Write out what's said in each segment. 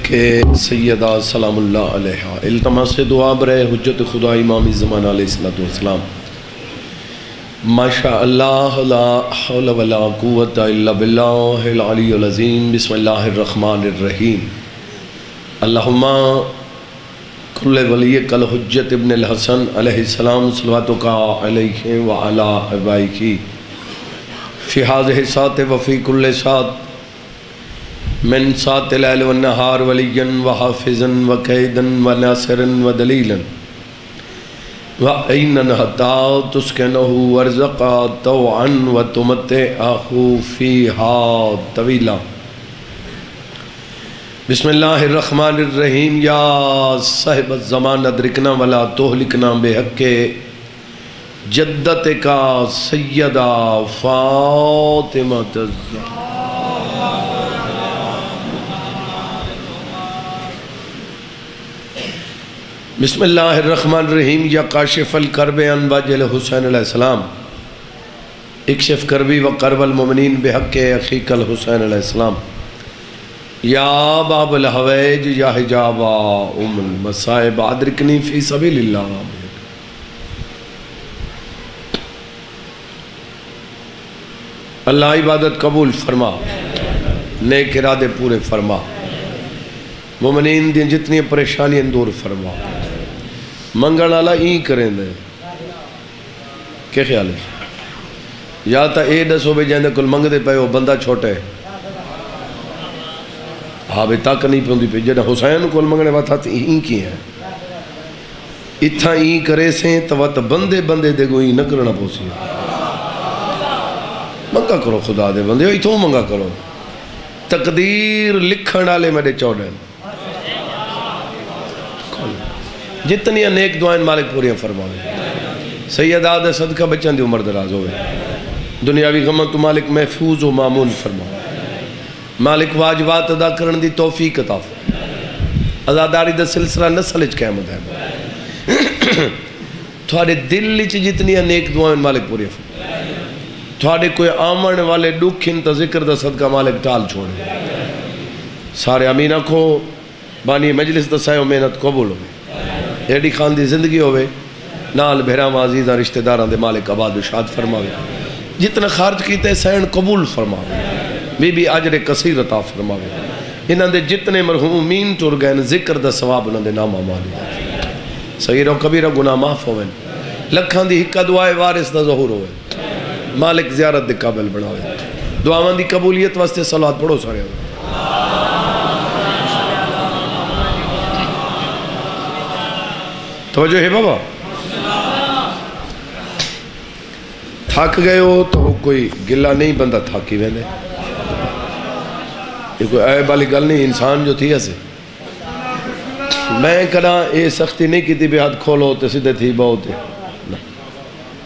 کہ سیدہ سلام اللہ علیہ التماس دعا برے حجت خدا امام زمان علیہ السلام. ماشاء اللہ لا حول ولا قوت الا باللہ العلی العظیم. بسم اللہ الرحمن الرحیم. اللہم کل ولیک الحجت ابن الحسن علیہ السلام صلواتک علیہ وعلا ابائک فی هذه الساعة وفی کل ساعة من ساعة اللیل والنہار ولیا وحافظا وقیدا وناصرا ودلیلا وعینا حتی تسکنہ ورزقا طوعا وتمتعہ فیہا طویلا. بسم اللہ الرحمن الرحیم. یا صاحب الزمان ادرکنا ولا تہلکنا بحق جدتک سیدہ فاطمہ الزہرا. بسم اللہ الرحمن الرحیم. یا کاشف الکرب عن وجہ الحسین علیہ السلام اکشف کربی وقرب المؤمنین بحق اخیک الحسین علیہ السلام. یا باب الحویج یا حجاب ام المصائب ادرکنی فی سبیل اللہ. اللہ عبادت قبول فرما، نیک ارادے پورے فرما، مومنین دیں جتنی پریشانیاں دور فرما. منگن والا این کریں دے کیا خیال ہے؟ یا تا اے دسو بے جائیں دے کل منگ دے پہ وہ بندہ چھوٹے ہاں بے تاک نہیں پہندی پہ جنہ حسین کل منگنے بات آتی این کی ہیں اتھا این کرے سے تو بندے بندے دے گو این نہ کرنا پوسی منگا کرو خدا دے بندے اتھوں منگا کرو. تقدیر لکھن ڈالے میرے چوڑے جتنی نیک دعائیں مالک پوریاں فرماوے. سیدہ دے صدقہ بچن دی عمر دراز ہوئے. دنیاوی غمت تو مالک محفوظ و معمول فرماوے. مالک واجبات ادا کرن دی توفیق عطا فرماوے. ازاداری دا سلسلہ نسل اچ قیامت ہے. تھوڑے دل اچ جتنی نیک دعائیں مالک پوریاں فرماوے. تھوڑے کوئی آمن والے دکھن تا ذکر دا صدقہ مالک ٹال چھوڑے. سارے امینہ کو بانی مجلس دا سائے و محنت قبول ہوئے. ایڈی خان دی زندگی ہوئے نال بھیرام عزیزہ رشتہ داران دے مالک آباد و شاد فرماوے. جتنا خارج کیتے سین قبول فرماوے. بی بی عجر کثیر عطا فرماوے. انہاں دے جتنے مرحومین ٹر گئے ذکر دا ثواب انہاں دے نامہ مالی دے. صغیر و کبیر گناہ معاف ہوئے. لکھان دی حکا دعائے وارث دا ظہور ہوئے. مالک زیارت دے قابل بناوے. دعاوان دی قبولیت واسطے صلوات پڑھو سارے ہوئے. توجہ ہے بابا. تھاک گئے ہو تو کوئی گلہ نہیں بندہ تھاکی ویندے. یہ کوئی عیب والی گل نہیں. انسان جو تھی ایسے میں کہنا یہ سختی نہیں کی تھی بے ہاتھ کھولو تے سیدھے تھی بہت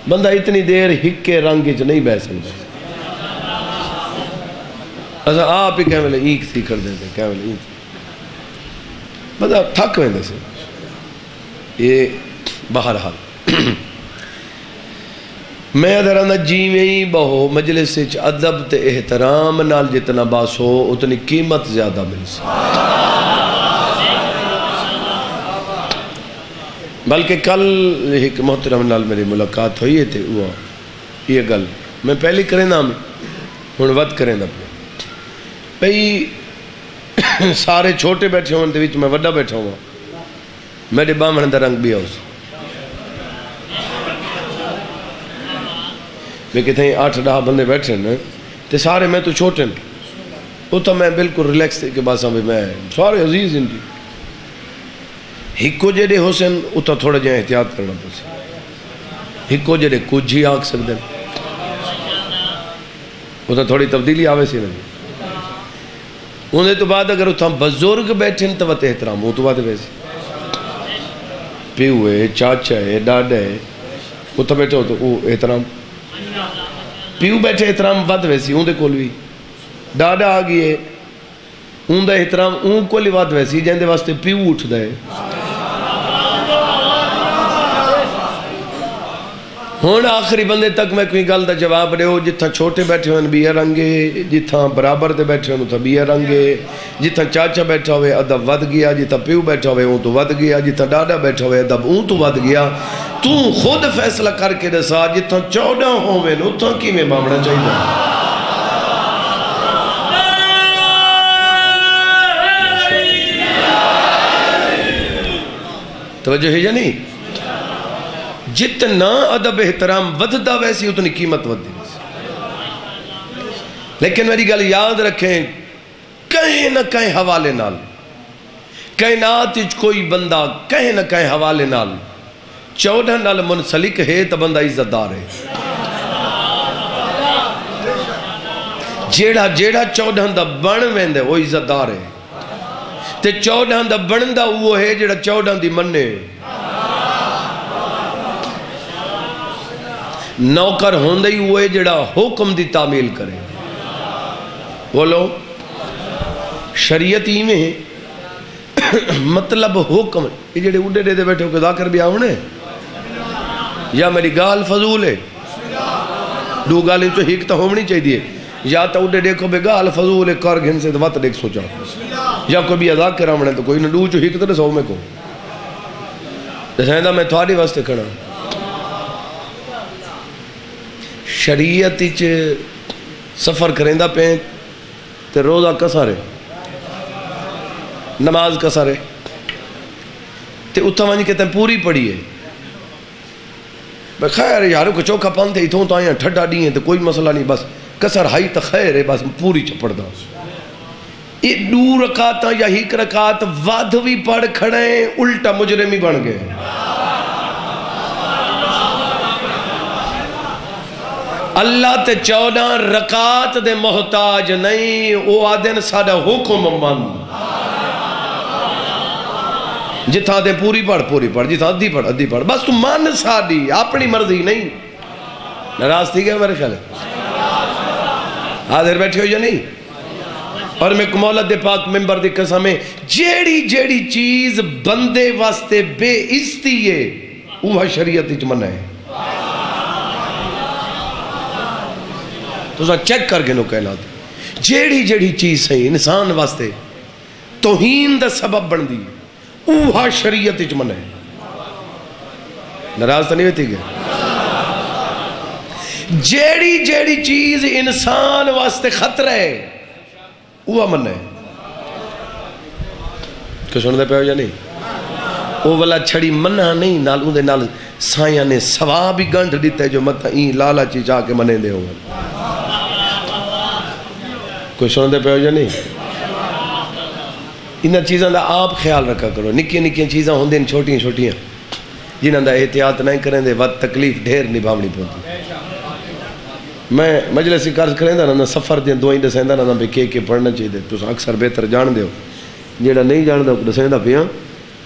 بندہ اتنی دیر ہک کے رنگ چ نہیں بہ سکتا. اچھا آپ ہی کہہ ملے اینک تھی کر دیتے کہہ ملے اینک بندہ تھک ویندے سے. یہ بہرحال میں ادھرانا جیویں بہو مجلس ادب تے احترام نال جتنا باس ہو اتنی قیمت زیادہ مل سے. بلکہ کل ایک محترم نال میری ملاقات ہوئی تھے وہ یہ گل میں پہلی کریں نا ہوں ود کریں نا بھئی سارے چھوٹے بیٹھے ہونے دے میں وڈا بیٹھا ہوا میرے بامن دا رنگ بھی ہے اس میں کہتے ہیں 8-10 بندے بیٹھے ہیں تے سارے میں تو چھوٹے ہیں وہ تو میں بالکل ریلیکس تھے کہ باسا بھی میں سارے عزیز ان کی ہکو جڑے حسین اتھا تھوڑا جائیں احتیاط کرنا پوسی. ہکو جڑے کچھ ہی آگ سکتے ہیں اتھا تھوڑی تبدیلی آوے سی نہیں. انہیں تو بعد اگر اتھا بزرگ بیٹھے ہیں تو وقت احترام وہ تو بعد ویسے پیو ہے چاچا ہے ڈاڈا ہے اتھا بیٹھے ہو تو وہ احترام پیو بیٹھے احترام ود ویسی اون دے کول بھی ڈاڈا آگئی ہے اون دا احترام اون کول ود ویسی جن دے واسطے پیو اٹھ دے. ہون آخری بندے تک میں کوئی گل دا جواب دے ہو، جتھا چھوٹے بیٹھے ہوئے بیہ رنگے، جتھا برابر دے بیٹھے ہوئے تو بیہ رنگے، جتھا چاچا بیٹھا ہوئے ادب ود گیا، جتھا پیو بیٹھا ہوئے اون تو ود گیا، جتھا ڈاڈا بیٹھا ہوئے ادب اون تو ود گیا۔ تو خود فیصلہ کر کے دسا جتھا 14 ہوئے اتھا کی میں بامنا چاہیے۔ توجہ ہے یا نہیں؟ جتنا ادب احترام وددا ویسی اتنی قیمت ودی ویسی۔ لیکن میری گل یاد رکھیں، کہیں نہ کہیں حوالے نال کائنات وچ کوئی بندہ کہیں نہ کہیں حوالے نال 14 نال منسلک ہے تو بندہ عزت دار ہے۔ جیڑا 14 دا بن ویندے وہ عزت دار ہے، تے 14 دا بندا وہ ہے جیڑا 14 دی مننے۔ نوکر ہوندے ہی وہ ہے جڑا حکم دی تعمیل کرے۔ بولو شریعت ہی میں مطلب حکم، یہ جڑے اڈے دے بیٹھے ہو کے ذاکر بھی آونے یا میری گال فضول ہے؟ دو گالیں تو ہیک تا ہومنی چاہیے، یا تا اڈے دیکھو بے گال فضول ہے کر گھن سے وقت دیکھ سوچا، یا کوئی بھی ذاکر آونے تو کوئی نہ دو جو ہیک تا سو میں کو جیسے میں تھوڑی واسطے کھڑا۔ شریعت اچ سفر کریں دا پہیں تے روزہ کسا رہے، نماز کسا رہے، تے اتھا وانجی کہتے ہیں پوری پڑی ہے۔ خیر یارو کو چوکھا پانتے اتھوں تو آئیں ٹھڈا ڈی ہیں تو کوئی مسئلہ نہیں، بس کسر ہائی تا خیر ہے، بس پوری چپڑ دا۔ یہ 2 رکعتاں یا 1 رکعت وادھ بھی پڑھ کھڑیں الٹا مجرمی بن گئے۔ اللہ تے 14 رکعت دے محتاج نہیں، وہ آدھن ساڑا حکم من، جتھا دے پوری پڑھ، جتھا ادھی پڑھ، بس تو مان ساڑی اپنی مرضی نہیں۔ ناراض تھی گئے میرے خیال ہے؟ حاضر بیٹھے ہو یا نہیں؟ اور میں کمولت دے پاک ممبر دی قسمیں جیڑی چیز بندے واسطے بے عزتی ہے وہ شریعت اچ منع ہے۔ تو اسا چیک کر کے نو کہنا دے جیڑی چیز ہے انسان واسطے توہین دا سبب بن دی اوہا شریعت اچ منع ہے۔ ناراض تو نہیں ہوتی گئے؟ جیڑی چیز انسان واسطے خطرہ ہے اوہا منع ہے۔ کچھ سن دے پہ ہو یا نہیں؟ وہ والا چھڑی منع نہیں، نال اون دے نال سائیاں نے ثواب بھی گنڈ دیتا ہے جو مت این لالا چی چاہ کے منے دے ہوگا۔ کوئی سن دے پہ ہو یا نہیں؟ انہاں چیزاں دا آپ خیال رکھا کرو، نکیاں چیزاں ہوندے ہیں چھوٹیاں جنہاں دا احتیاط نہیں کریں دے وقت تکلیف ڈھیر نبھاونی پڑتی۔ میں مجلسی قرض کریں دا نا سفر دیں دوائیں دسیں دا نا بے کے پڑھنا چاہیے دے، تو اکثر بہتر جان دے ہو، جیڑا نہیں جان دے دسیں دا پیاں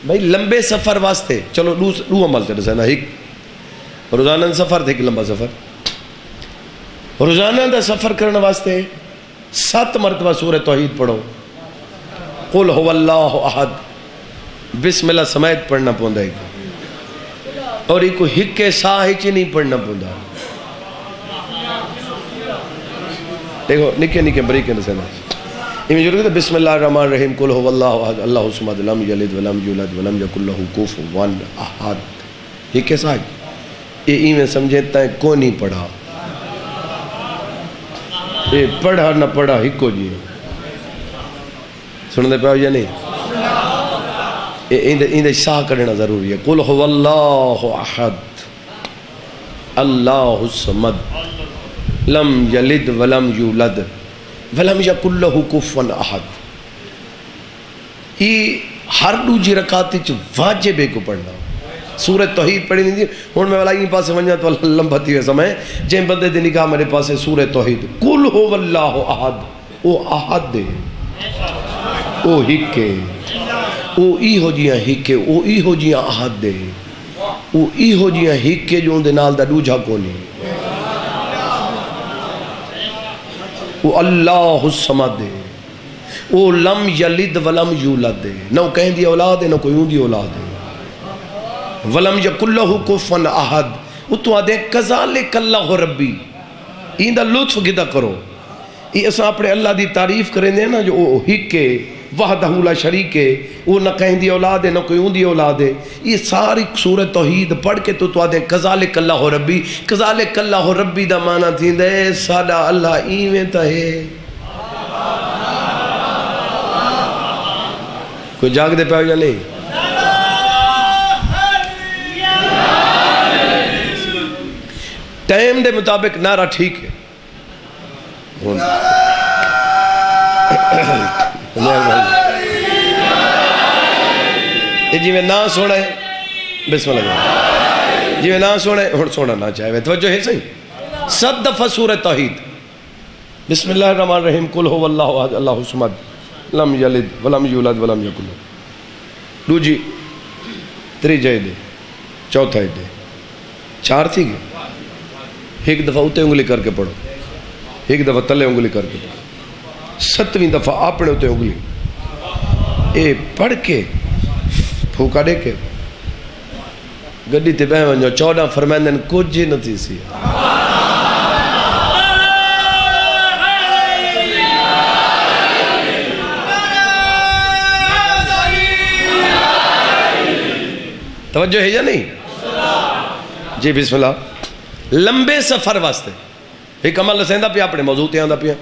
بھائی لمبے سفر واسطے چلو دو عمل تے دسیں دا، ایک روزانہ سفر تھے، ایک لمبا سفر۔ روزانہ دا سفر کرنے واسطے 7 مرتبہ سورہ توحید پڑھو، قل هو اللہ احد، بسم اللہ سمیت پڑھنا پوندا ہے، اور ایک کو ہکے ساہ چی نہیں پڑھنا پوندا۔ دیکھو نکے بریکے نسینا یہ جو کہتا ہے بسم اللہ الرحمن الرحیم قل هو اللہ احد اللہ الصمد لم یلد ولم یولد ولم یکن لہ کفوا احد، ہکے ساہ یہ میں سمجھتا ہے کوئی نہیں پڑھا، یہ پڑھا نہ پڑھا ہکو جی سن دے پاؤ یا نہیں؟ اندھے شاہ کرنا ضروری ہے۔ قل هو اللہ احد اللہ الصمد لم یلد ولم یولد ولم یکن لہ کفوا احد۔ یہ ہر دوجی رکعت وچ واجب ہے کو پڑھنا۔ سورہ توحید پڑھی نہیں دی، ہن میں والا یہ پاسے ونجا تو لمبا تھی سمے جن بندے دی نگاہ میرے پاسے سورہ توحید قل هو اللہ احد، او احد دے، او ہکے، او ای ہو جیاں ہکے، او ای ہو جیاں احد دے، او ای ہو جیاں ہکے جو اندے نال دا دوجھا کونی، او اللہ الصمد دے، او لم یلد ولم یولد دے، نہ کہیں دی اولاد ہے نہ کوئی اون دی اولاد ہے، ولم یکن لہ کفوا احد، اتو آدھے کذالک اللہ ربی این دا لطف گدہ کرو یہ اساں اپنے اللہ دی تعریف کریں دے نا جو ہکے وحدہ لا شریک ہے وہ نہ کہیں دی اولاد ہے نہ کوئی اون دی اولاد ہے یہ ساری سورۃ توحید پڑھ کے تو آدھے کذالک اللہ ربی کذالک اللہ ربی دا معنی تھی دے ساڈا اللہ ایویں تا ہے کوئی جاگ دے پہ یا نہیں ٹائم دے مطابق نعرہ ٹھیک ہے جی میں نہ سونا ہے بسم اللہ جی میں نہ سونا ہے ہون سونا نہ چاہے توجہ ہے صحیح 7 دفعہ سورۃ توحید بسم اللہ الرحمن الرحیم قل هو اللہ احد اللہ الصمد لم یلد ولم یولد ولم یکن له دو جی تری جائے دے چوتھا دے 4 تھی گئے ایک دفعہ اتے انگلی کر کے پڑھو ایک دفعہ تلے انگلی کر کے پڑھو 7ویں دفعہ اپنے اتے انگلی اے پڑھ کے پھوکا دے کے گڈی تے بہ ونجو 14 فرمائندن کچھ نہ تھی سی توجہ ہے یا نہیں جی بسم اللہ لمبے سفر واسطے ایک عمل سیندہ پیا اپنے موضوع تے آندہ پیا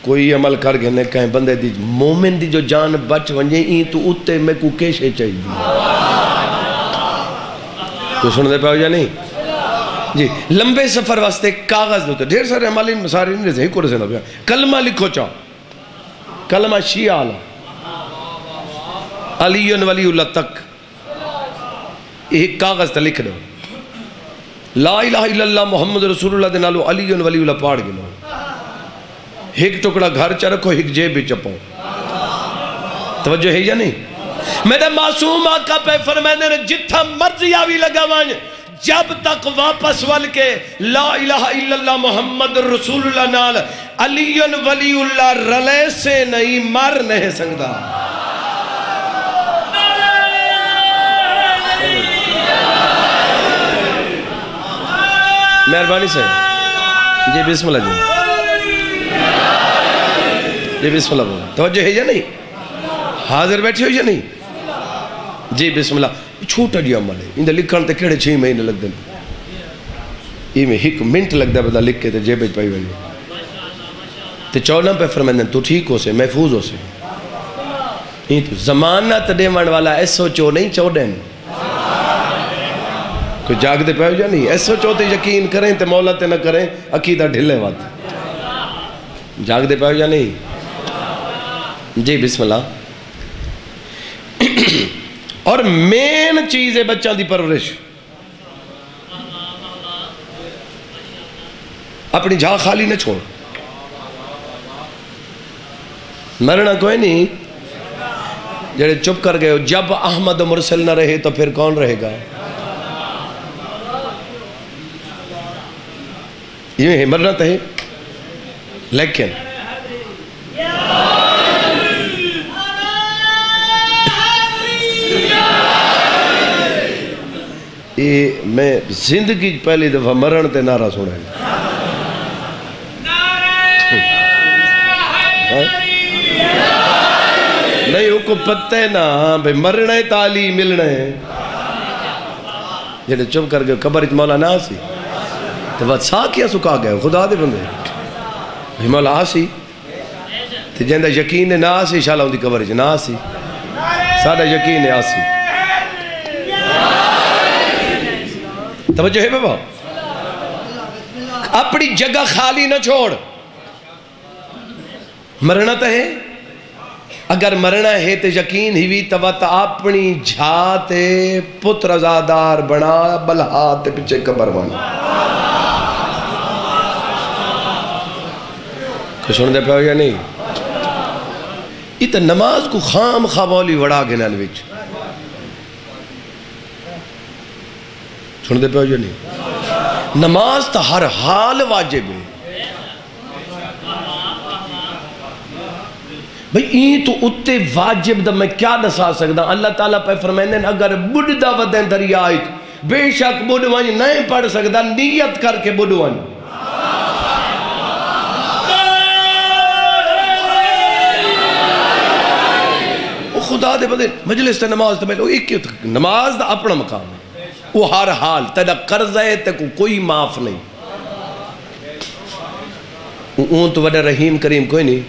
کوئی عمل کر گئے کہیں بندے دی مومن دی جو جان بچ ونجے این تو اتے میں کو کیشے چاہیے کوئی سن دے پاؤ یا نہیں جی لمبے سفر واسطے کاغذ دوتے ڈھیر سارے عمالی مساری نہیں رہتے ہی کو رسے پیا کلمہ لکھو چاہو کلمہ شیعہ علی ولی اللہ تک ایک کاغذ تا لکھ دو لا الہ الا اللہ محمد رسول اللہ دے نالو علی ولی اللہ پاڑ گنو ایک ٹکڑا گھر چا رکھو ایک جیب بھی چپو توجہ ہے یا نہیں میرے معصوم آقا پہ فرمائنے نے جتھا مرضی آوی لگا وانج جب تک واپس ول کے لا الہ الا اللہ محمد رسول اللہ نال علی ولی اللہ رلے سے نہیں مر نہیں سکتا مہربانی سے جی بسم اللہ جی بسم اللہ بولا توجہ ہے یا نہیں حاضر بیٹھے ہو یا نہیں جی بسم اللہ چھوٹا جی عمل ہے اندھا لکھن تے کڑے 6 مہینے لگ دیں یہ میں 1 منٹ لگ دا بدا لکھ کے تے جیب پائی ہوئی تے 14 پہ فرمائندن تو ٹھیک ہو سے محفوظ ہو سے یہ تو زمانہ تڑیمان والا ایسو چو نہیں چوڑیں کوئی جاگ دے پہ یا نہیں ایسو چوتے یقین کریں تے مولا تے نہ کریں عقیدہ ڈھلے وات جاگ دے پہ یا نہیں جی بسم اللہ اور مین چیز ہے بچہ دی پرورش اپنی جھا خالی نہ چھوڑ مرنا کوئی نہیں جڑے چپ کر گئے جب احمد مرسل نہ رہے تو پھر کون رہے گا یہ مرنا تو ہے لیکن یہ میں زندگی پہلی دفعہ مرن تے نعرہ سنا ہے نہیں وہ کو پتہ ہے نا بھئی مرنا ہے تعلیم ملنا ہے جیسے چپ کر گئے قبر اچ مولا نہ آسی تو بات سا کیا سکا گئے خدا دے بندے بھئی مولا آسی تو جہندہ یقین ہے نہ آسی انشاءاللہ ان دی قبر اچ نہ آسی سادہ یقین ہے آسی توجہ ہے بابا اپنی جگہ خالی نہ چھوڑ مرنا تو ہے اگر مرنا ہے تو یقین ہی بھی تو اپنی جھاتے پتر ازادار بنا بلہات پچھے قبر بنا کچھ سن دے پہ ہو یا نہیں یہ تو نماز کو خام خوابولی وڑا گنا لوچ سن دے پہ ہو یا نہیں نماز تو ہر حال واجب ہے بھئی این تو اتے واجب دا میں کیا دسا سکتا اللہ تعالیٰ پہ فرمائندن اگر بڑھدا ودیں دریا آئیت بے شک بڑھ ونج نہیں پڑھ سکتا نیت کر کے بڑھ ونج خدا دے بندے مجلس تے نماز تے بیٹھو ایک نماز دا اپنا مقام ہے وہ ہر حال تیرا قرض ہے تے کوئی معاف نہیں اون تو وڈا رحیم کریم کوئی نہیں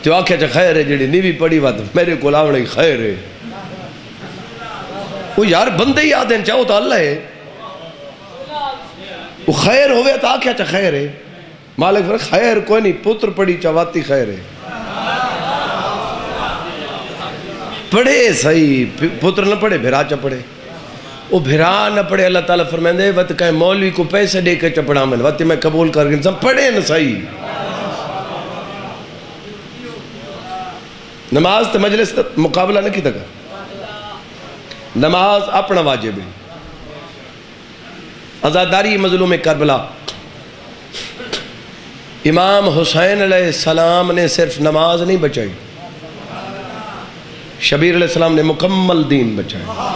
تو آکھیا چا خیر ہے جڑی نہیں بھی پڑھی بات میرے کو لاؤنے خیر ہے وہ یار بندے ہی آدھیں چاہو تو اللہ ہے وہ خیر ہوئے تو آکھیا چا خیر ہے مالک فرق خیر کوئی نہیں پتر پڑھی چاواتی خیر ہے پڑھے صحیح پتر نہ پڑھے بھرا چا پڑھے وہ بھرا نہ پڑھے اللہ تعالیٰ فرمائندے وقت کہیں مولوی کو پیسے دے کے چپڑا مل وقت میں قبول کر گئے سب پڑھے نہ صحیح نماز تے مجلس تے مقابلہ نہ کی تکا نماز اپنا واجب ہے عزاداری مظلوم کربلا امام حسین علیہ السلام نے صرف نماز نہیں بچائی شبیر علیہ السلام نے مکمل دین بچایا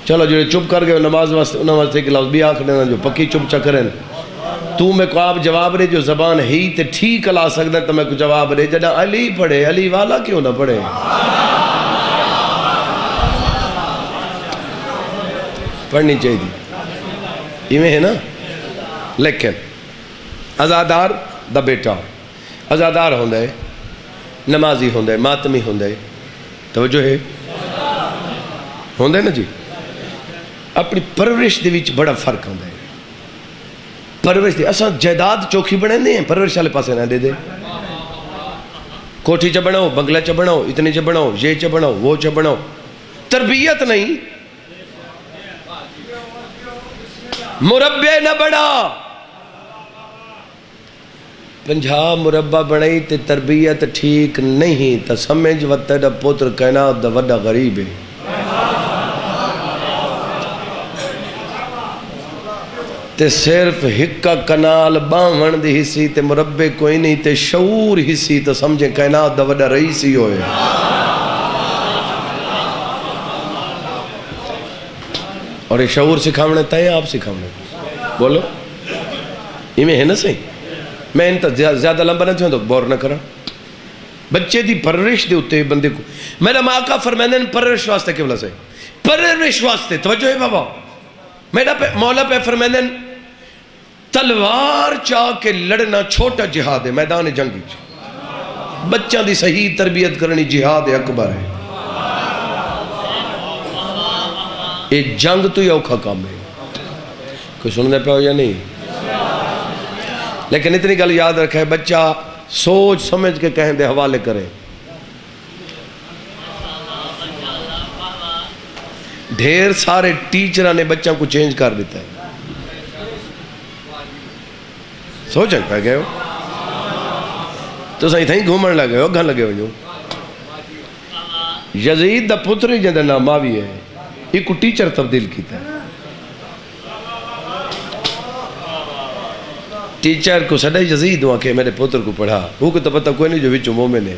چلو جو چپ کر گئے نماز واسطے انہوں واسطے کہ لفظ بھی آنکھ دینا جو پکی چپ چکریں تو میں کو آپ جواب رہے جو زبان ہی تے ٹھیک لا سکتا ہے تو میں کو جواب رہے جڑا علی پڑھے علی والا کیوں نہ پڑھے پڑھنی چاہیے تھی یہ ہے نا لیکن عزادار دا بیٹا عزادار ہوندہ ہے نمازی ہوندہ ہے ماتمی ہوندہ ہے توجہ ہے ہوندہ ہے نا جی اپنی پرورش دے وچ بڑا فرق ہوندہ ہے پرورش دے اساں جائیداد چوکھی بنے نہیں ہیں پرورش والے پاسے نہ دے دے کوٹھی چا بناؤ بنگلہ چا بناؤ اتنی چا بناؤ یہ چا بناؤ وہ چا بناؤ تربیت نہیں مربع نہ بڑا 50 مربع بنائی تے تربیت ٹھیک نہیں تا سمجھ وقت دا پوتر کائنات دا وڈا غریب ہے تے صرف ہکا کنال باہن دی حصی تے مربع کوئی نہیں تے شعور حصی تے سمجھے کائنات دا وڈا رئیسی ہوئے اور یہ شعور سکھاونے تائیں آپ سکھاونے بولو یہ میں ہے نا صحیح میں انتا زیادہ لمبا نہ تھے تو بور نہ کرا بچے دی پرورش دے ہوتے بندے کو میرا ماں کا فرمائنے پرورش واسطے کیوں لسے پرورش واسطے توجہ ہے بابا میرا مولا پہ فرمائنے تلوار چاہ کے لڑنا چھوٹا جہاد ہے میدان جنگی بچہ دی صحیح تربیت کرنی جہاد اکبر ہے یہ جنگ تو ہی اوکھا کام ہے کوئی سننے پہ ہو یا نہیں لیکن اتنی گل یاد رکھے بچہ سوچ سمجھ کے کہیں دے حوالے کرے ڈھیر سارے ٹیچرہ نے بچہ کو چینج کر دیتا ہے سوچیں پہ گئے ہو تو صحیح تھیں گھومن لگے ہو گھن لگے ہو جو یزید دا پتر جندہ نام آوی ہے ایک کو ٹیچر تبدیل کیتا ہے ٹیچر کو سڑے یزید ہوا کہ میرے پتر کو پڑھا وہ کو تو پتہ کوئی نہیں جو وچو مومن ہے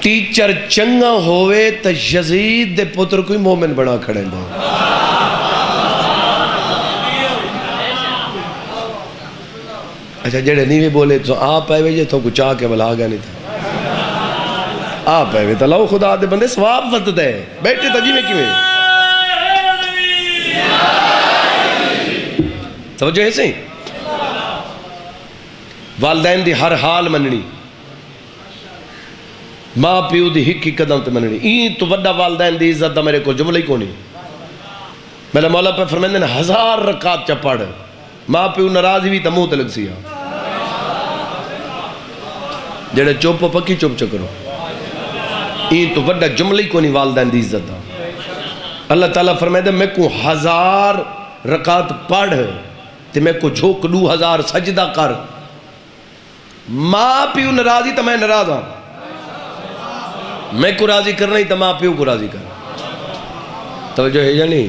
ٹیچر چنگا ہوئے تو یزید دے پتر کوئی مومن بنا کھڑے دا اچھا جڑے نہیں بھی بولے تو آپ آئے وے تو کو چاہ کے بلا گیا نہیں تھا آپ آئے وے تو لاؤ خدا دے بندے سواب وقت دے بیٹھے تجی میں کیوں ہے توجہ ہے صحیح والدین دی ہر حال مننی ماں پیو دی ہکی قدم تے مننی این تو وڈا والدین دی عزت دا میرے کو جملہ ہی کونی میرا مولا پہ فرمائندے نے 1000 رکعت چا پڑھ ماں پیو ناراض بھی تمو تے لگ سیا جڑے چوپ پکی چوپ چکرو این تو وڈا جملہ ہی کونی والدین دی عزت دا اللہ تعالیٰ فرمائندے میں کو 1000 رکعت پڑھ تے میں کو جھوک 2000 سجدہ کر ماں پیو ناراضی تو میں ناراض ہوں میں کو راضی کرنا ہی تو ماں پیو کو راضی کر توجہ ہے یا نہیں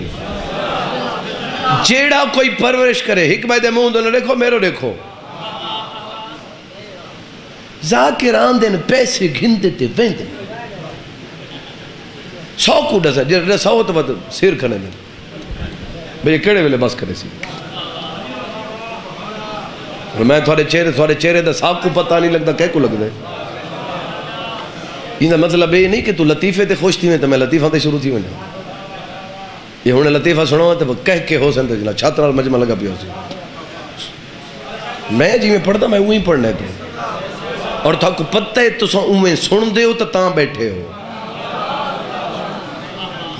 جیڑا کوئی پرورش کرے حکمہ دے مون دے دیکھو میرو دیکھو ذاکران دن پیسے گھن دیتے وین دے 100 کو دسا جے 100 تو ود سیر کھنے میں بھئی کیڑے ویلے بس کرے سی اور میں تھوڑے چہرے دا صاحب کو پتہ نہیں لگتا کہہ کو لگ دے یہ مطلب یہ نہیں کہ تو لطیفے تے خوش تھی میں تو میں لطیفہ تے شروع تھی میں یہ ہونے لطیفہ سنو تو کہہ کے ہو سنتے جنا چھاتر اور مجمع لگا پیا سی میں جی میں پڑھتا میں وہیں پڑھنا ہے تو اور تھا کو پتہ ہے تو اویں سن دے ہو تو تاں بیٹھے ہو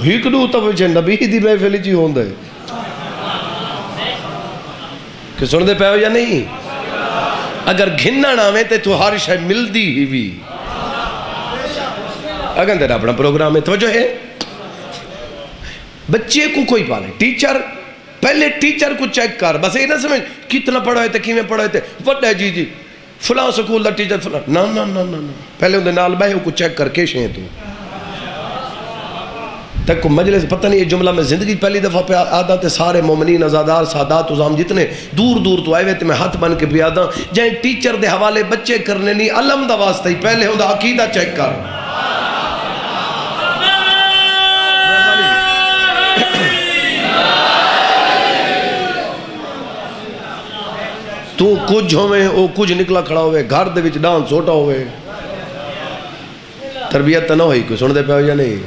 ہی کدو تو بچے نبی دی محفل جی ہوندے کہ سن دے پہ ہو یا نہیں اگر گھننا نہ میں تو ہر شے مل دی ہی بھی اگر تیرا اپنا پروگرام ہے توجہ ہے بچے کو کوئی پالے ٹیچر پہلے ٹیچر کو چیک کر بس یہ نہ سمجھ کتنا پڑھا ہے کی میں پڑھا ہے وڈا ہے جی فلاں سکول دا ٹیچر فلاں نا پہلے اندھے نال بہے کو چیک کر کے شہیں تو تک کو مجلس پتہ نہیں یہ جملہ میں زندگی پہلی دفعہ پہ آدھا تے سارے مومنین ازادار سادات عظام جتنے دور تو آئے ہوئے تے میں ہاتھ بن کے بھی آدھا جائیں ٹیچر دے حوالے بچے کرنے نہیں علم دا واسطہ ہی پہلے ہوں دا عقیدہ چیک کر تو کچھ ہوئے او کچھ نکلا کھڑا ہوئے گھر دے وچ ڈانس سوٹا ہوئے تربیت تو نہ ہوئی کوئی سن دے پہ ہو یا نہیں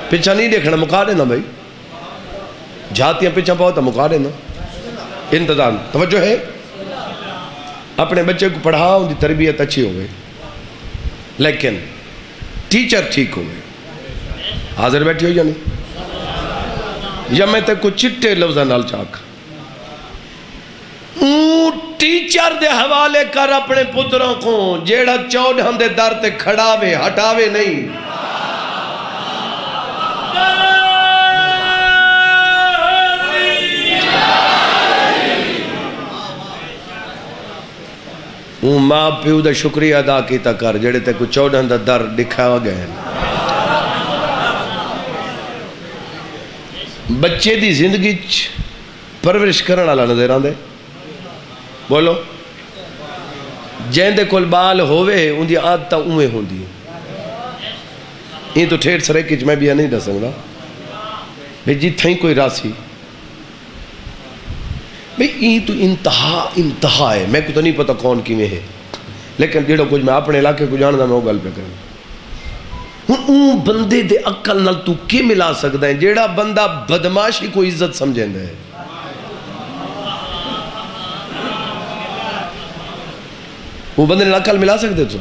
پیچھا نہیں دیکھنا مکا دینا بھائی جھاتیاں پیچھا پاؤ تو مکا دینا انتظام توجہ ہے اپنے بچے کو پڑھا ان کی تربیت اچھی ہوئے لیکن ٹیچر ٹھیک ہوئے حاضر بیٹھی ہو یا نہیں یا میں تے کو چٹے لفظہ نال چاک ٹیچر دے حوالے کر اپنے پتروں کو جیڑا 14 دے در تے کھڑاوے ہٹاوے نہیں ماں پیو دا شکریہ ادا کیتا کر جڑے تے کو 14 دا در دکھا گئے بچے دی زندگی پرورش کرنے والا نظر آندے بولو جین دے کول بال ہوئے ان دی عادتہ اویں ہوندی یہ تو ٹھیٹ سرے کچھ میں بھی نہیں دس سکتا بھئی جی تھیں کوئی راسی بھئی یہ تو انتہا ہے میں کو تو نہیں پتا کون کی میں ہے لیکن جیڑا کچھ میں اپنے علاقے کو جاننا میں وہ گل پہ کروں اون بندے دے عقل نال تو کی ملا سکتا ہے جیڑا بندہ بدماشی کو عزت سمجھیں دے وہ بندے نے عقل ملا سکتے تو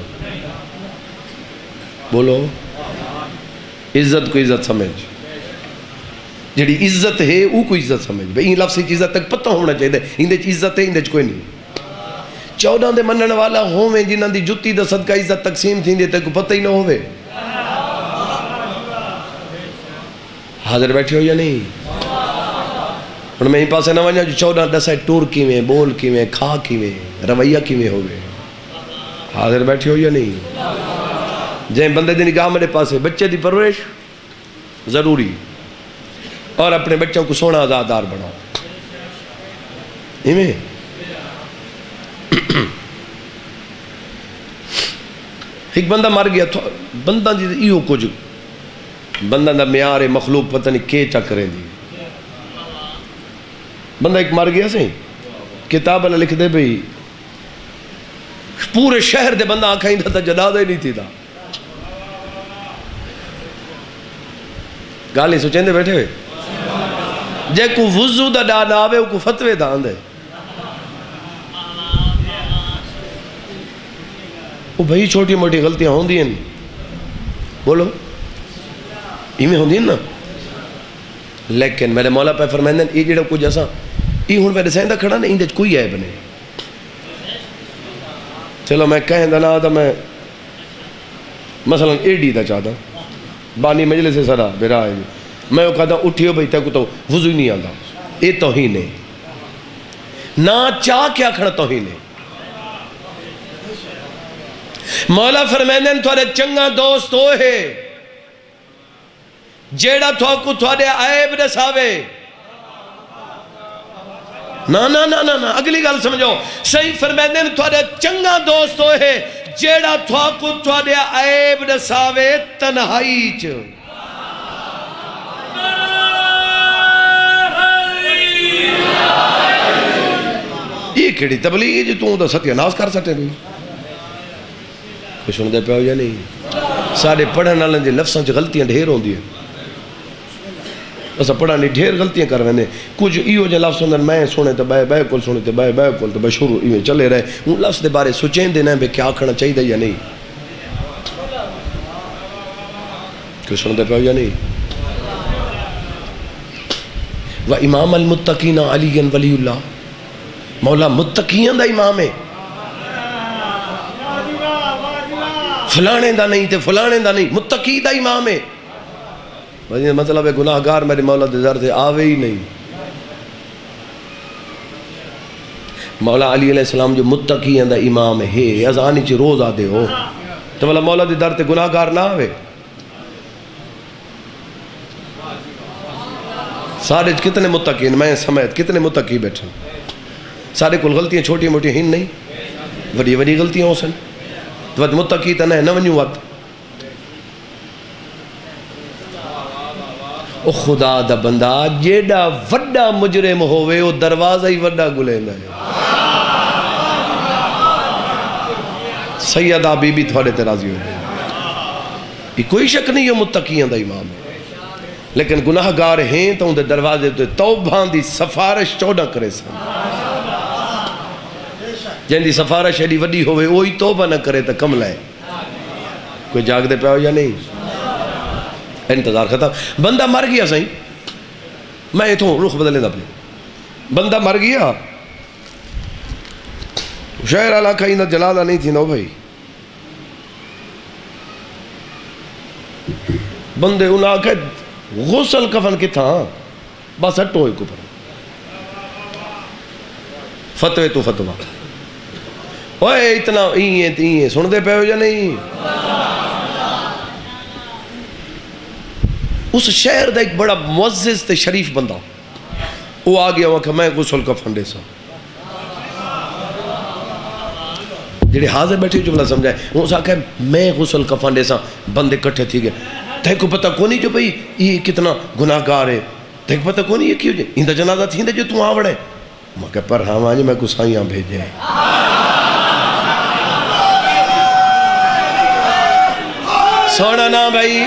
بولو عزت کو عزت سمجھ جڑی عزت ہے وہ کو عزت سمجھ بھئی این لفظی عزت تک پتہ ہونا چاہیے اندے عزت ہے اندے کوئی نہیں 14 دے منن والا ہوویں جنہاں دی جتی دا صدقہ عزت تقسیم تھیندے تے کو پتہ ہی نہ ہووے حاضر بیٹھے ہو یا نہیں اور میں ہی پاسے نہ ونجا جو 14 دسے ٹور کی میں بول کی میں کھا کی میں رویہ کی میں ہووے حاضر بیٹھے ہو یا نہیں جائیں بندے دی نگاہ میرے پاسے بچے دی پرورش ضروری اور اپنے بچوں کو سونا آزادار بناؤ ایمیں ایک بندہ مر گیا تھا بندہ دی ایو کچھ بندہ دا میار مخلوق پتہ نہیں کے چکریں دی بندہ ایک مر گیا سے کتاب اللہ لکھ دے بھئی پورے شہر دے بندہ آنکھیں تھا جنازہ ہی نہیں تھی تھا گالی سوچیں دے بیٹھے ہوئے جے کو وضو دا ڈان آوے کو فتوے دان دے وہ بھئی چھوٹی موٹی غلطیاں ہوں دی ہیں بولو ایمیں ہوں دی نا لیکن میرے مولا پہ فرمائندہ یہ جڑا کچھ ایسا یہ ہون میرے سائندہ کھڑا نہیں اندھے کوئی عیب نہیں چلو میں کہیں دا نا آدھا میں مثلا ایڈی دا چاہتا بانی مجلس سے سرا بیرا ہے میں وہ کہتا اٹھیو بھئی تے کو تو وضو ہی نہیں آتا یہ توہین ہے نہ چاہ کیا کھڑا توہین ہے مولا فرمائندہ تھوڑے چنگا دوست ہوئے جیڑا کو تھوڑے عیب نساوے نا اگلی گل سمجھو صحیح فرمائندے تھوڑے چنگا دوست ہوئے جیڑا کو تھوڑے عیب نساوے تنہائی چ کیڑی تبلیغ جی تو دا ستیہ ناز کر سکتے بھی کچھ سن دے پہ ہو یا نہیں سارے پڑھن والے دے لفظاں چ غلطیاں ڈھیر ہوندی ہیں اسا پڑھانی ڈھیر غلطیاں کر ویندے کچھ ایو جے لفظ ہوندے میں سنے تے بے کول سنے تے بے کول تے شروع ایویں چلے رہے ان لفظ دے بارے سوچیندے نہ بے کیا آکھنا چاہیے یا نہیں کچھ سن دے پہ ہو یا نہیں و امام المتقین علی ولی اللہ مولا متقین دا امام ہے فلانے دا نہیں تے فلانے دا نہیں متقی دا امام ہے مطلب ہے گناہگار میرے مولا دے در سے آوے ہی نہیں مولا علی علیہ السلام جو متقین دا امام ہے ازانی چی روز آدھے ہو تو مولا دے در سے گناہگار نہ آوے سارے کتنے متقین میں سمیت کتنے متقی بیٹھن سارے کل غلطیاں چھوٹی موٹی ہن نہیں وڈی وڈی غلطیاں ہو سن تو متقی تا نہ ونیو وقت او خدا دا بندہ جیڑا وڈا مجرم ہوئے او دروازہ ہی وڈا گلیندا ہے سیدہ بی بی تھوڑے تے راضی ہو گئے کوئی شک نہیں یہ متقیاں دا امام ہے لیکن گناہگار ہیں تو ان دے دروازے تے توبہاں دی سفارش چوڑا کرے سن جن دی سفارش ایڈی وڈی ہوئے وہی توبہ نہ کرے تو کم لائے کوئی جاگ دے پہ ہو یا نہیں انتظار ختم بندہ مر گیا صحیح میں اتھوں رخ بدلے دا اپنے بندہ مر گیا شہر علاقہ ہی نہ جلالہ نہیں تھی نو بھائی بندے انہاں آکھے غسل کفن کی تھا بس ہٹو ہوئی کپر فتوے تو فتوہ اوہ اتنا این سن دے پہ ہو یا نہیں اس شہر دا ایک بڑا معزز تے شریف بندہ وہ آ گیا وہاں میں غسل کفن دے سا جڑے حاضر بیٹھے جملہ سمجھائے وہ سا کہ میں غسل کفن دے سا بندے کٹھے تھی گئے تے کو پتہ کونی جو بھئی یہ کتنا گناہگار ہے تے کو پتہ کونی یہ کیوں جائے اندہ جنازہ تھی جو تو آوڑے میں کہا پر ہاں آج میں کو سائیاں بھیجے سونا نا بھائی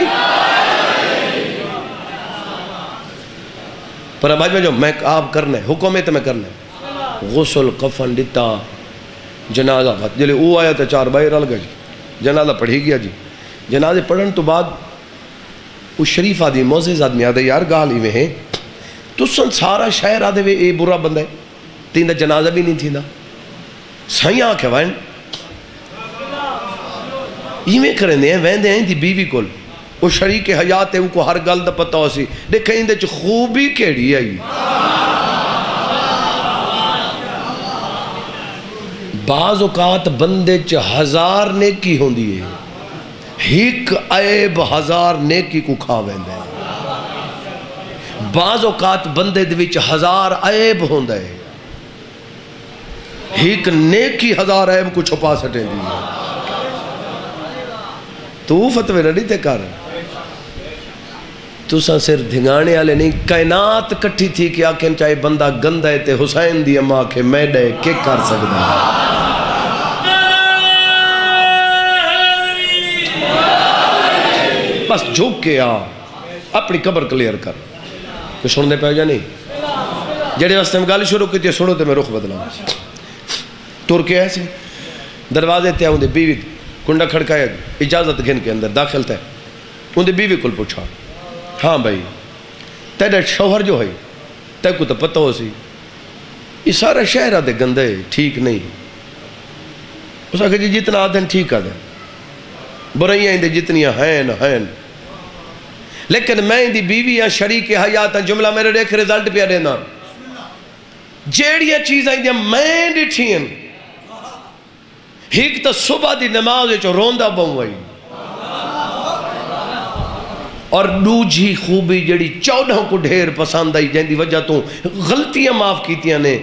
پر اب آج میں جو میں آپ کرنا ہے حکومت میں کرنا ہے غسل کفن دیتا جنازہ جلے او آیا تھا 4 بھائی رل گئے جنازہ پڑھی گیا جی جنازے پڑھن تو بعد وہ شریف آدمی معزز آدمی آدھے یار گال ہی میں ہیں تو سن سارا شہر آدھے وے اے برا بندہ ہے تین دا جنازہ بھی نہیں تھی نا سائیں آنکھے وائن یہ میں کریں دے ہیں وین دے ہیں دی بیوی کل وہ شریک حیات ہے ان کو ہر گل دا پتہ ہو سی دیکھیں دے چھ خوبی کیڑی ہے بعض اوقات بندے چھ 1000 نیکی ہوندی ہے ہک عیب 1000 نیکی کو کھا ویندے بعض اوقات بندے دے وچ 1000 عیب ہوندے ہک نیکی 1000 عیب کو چھپا سٹیں دی تو فتوے نہ تے کر تو سا صرف دھنگانے والے نہیں کائنات کٹھی تھی کہ آکھیں چاہے بندہ گندا ہے تے حسین دی اماں کے میڈے کے کر سکدا ہے بس جھک کے آ اپنی قبر کلیئر کر کوئی سن دے پہ جا نہیں جڑے واسطے میں گالی شروع کی تھی سنو تے میں رخ بدلا تر کے ایسے دروازے تے آؤں دے بیوی کنڈا کھڑکایا اجازت گھن کے اندر داخل تے ان دے بیوی کل پوچھا ہاں بھائی تیرے شوہر جو ہے تے کو تو پتہ ہو سی یہ سارا شہرہ دے گندے ٹھیک نہیں اس آگے جی جتنا آدھن ٹھیک آدھن برائیاں اندے جتنیاں ہیں لیکن میں اندی بیوی یا شریک حیات جملہ میرے دیکھ رزلٹ پیا دینا جیڑیاں چیزیں اندیاں میں ڈٹھیں ہیک تا صبح دی نماز چو روندہ بہوائی اور دوجھی خوبی جڑی 14 کو ڈھیر پسند آئی جن دی وجہ تو غلطیاں معاف کیتیاں نے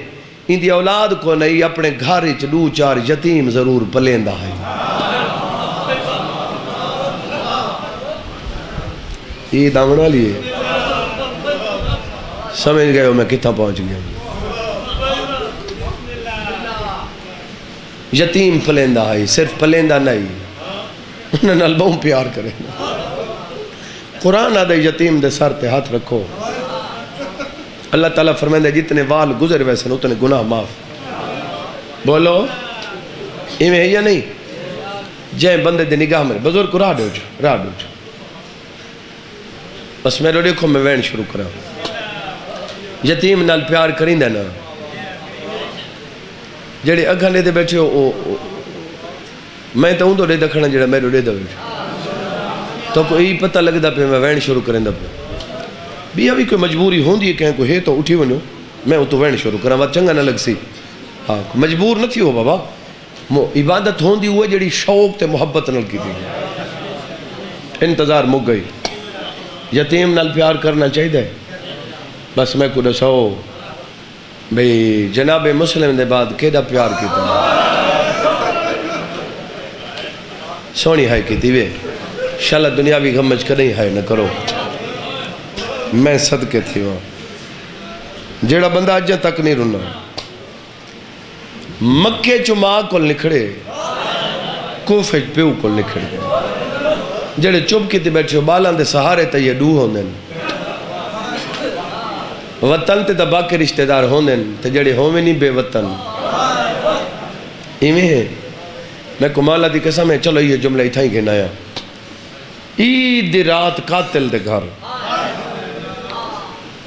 ان دی اولاد کو نہیں اپنے گھارے چ 2-4 یتیم ضرور پلیندہ ہے یہ دامنا لیے سمجھ گئے ہو میں کتنا پہنچ گیا یتیم پلیندہ ہے، صرف پلیندہ نہیں، انہیں نال بہت پیار کرے. قرآن آدھے یتیم دے سر تے ہاتھ رکھو. اللہ تعالیٰ فرمائندہ جتنے وال گزر ویسے اتنے گناہ معاف. بولو ایویں ہے یا نہیں؟ جائیں بندے دے نگاہ میں بزرگ کو راہ دو جو بس میرے دیکھو میں وین شروع کرا. یتیم نال پیار کریں دے نا، جڑے اگھانے دے بیٹھے ہو میں تو ہوں تو دے دکھنا جڑا میرے دے بیٹھے تو کوئی پتہ لگتا پہ میں وین شروع کریں دا پہ بھی ابھی کوئی مجبوری ہوں دی کہیں کوئی ہے تو اٹھی ونو میں تو وین شروع کرا بات چنگا نہ لگ سی. ہاں مجبور نہ تھی ہو بابا، عبادت ہوں دی ہوئے جڑی شوق تے محبت نل کی تھی. انتظار مک گئی. یتیم نال پیار کرنا چاہیے دے. بس میں کو دساؤ بھئی جناب مسلم دے بعد کیڑا پیار کیتا سونی ہائے کیتی وے شالا دنیاوی غمج کدیں ہائے نہ کرو. میں صدقے تھی وہاں جیڑا بندہ اجہ تک نہیں رنا مکے چو ماں کل نکھڑے کوفے پیو کل نکھڑ گئے جیڑے چپ کی تی بیٹھے بالان دے سہارے تا یہ ڈو ہوندن وطن تے تا باقی رشتہ دار ہوندن تے جیڑے ہومیں نہیں بے وطن ایمیں ہے. میں کمالا دی قسم ہے چلو یہ جملہ اتھائیں گے نایا. عید رات قاتل دے گھر